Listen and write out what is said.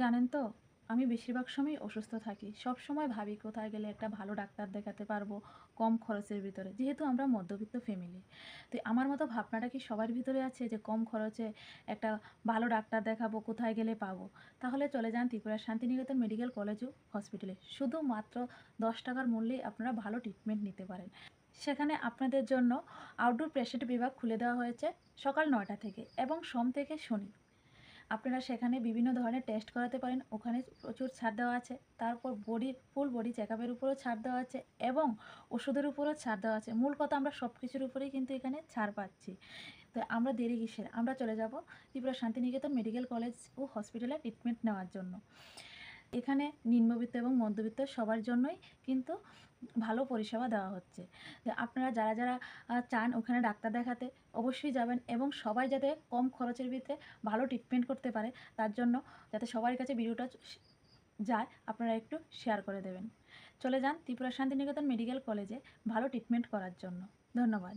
জানেন তো, আমি বেশিরভাগ সময়ই অসুস্থ থাকি। সবসময় ভাবি কোথায় গেলে একটা ভালো ডাক্তার দেখাতে পারবো কম খরচের ভিতরে। যেহেতু আমরা মধ্যবিত্ত ফ্যামিলি। তো আমার মতো ভাবনাটা কি সবার ভিতরে আছে যে কম খরচে একটা ভালো ডাক্তার দেখাবো, কোথায় গেলে পাবো? তাহলে চলে যান ত্রিপুরার শান্তিনিকেতন মেডিকেল কলেজ ও হসপিটালে। শুধুমাত্র ৳১০ মূল্যেই আপনারা ভালো ট্রিটমেন্ট নিতে পারেন। সেখানে আপনাদের জন্য আউটডোর পেশেন্ট বিভাগ খুলে দেওয়া হয়েছে সকাল ৯টা থেকে এবং সোম থেকে শনি। আপনারা সেখানে বিভিন্ন ধরনের টেস্ট করাতে পারেন। ওখানে প্রচুর ছাড় দেওয়া আছে। তারপর ফুল বডি চেকআপের উপরেও ছাড় দেওয়া আছে এবং ওষুধের উপরেও ছাড় দেওয়া আছে। মূল কথা আমরা সব কিছুর উপরেই কিন্তু এখানে ছাড় পাচ্ছি। তো আমরা দেরি কিসের? আমরা চলে যাব ত্রিপুরা শান্তিনিকেতন মেডিকেল কলেজ ও হসপিটালে ট্রিটমেন্ট নেওয়ার জন্য। এখানে নিম্নবিত্ত এবং মধ্যবিত্ত সবার জন্যই কিন্তু ভালো পরিষেবা দেওয়া হচ্ছে। তো আপনারা যারা চান ওখানে ডাক্তার দেখাতে অবশ্যই যাবেন এবং সবাই যাতে কম খরচের ভিতরে ভালো ট্রিটমেন্ট করতে পারে তার জন্য যাতে সবার কাছে ভিডিওটা যায় আপনারা একটু শেয়ার করে দেবেন। চলে যান ত্রিপুরা শান্তিনিকেতন মেডিকেল কলেজে ভালো ট্রিটমেন্ট করার জন্য। ধন্যবাদ।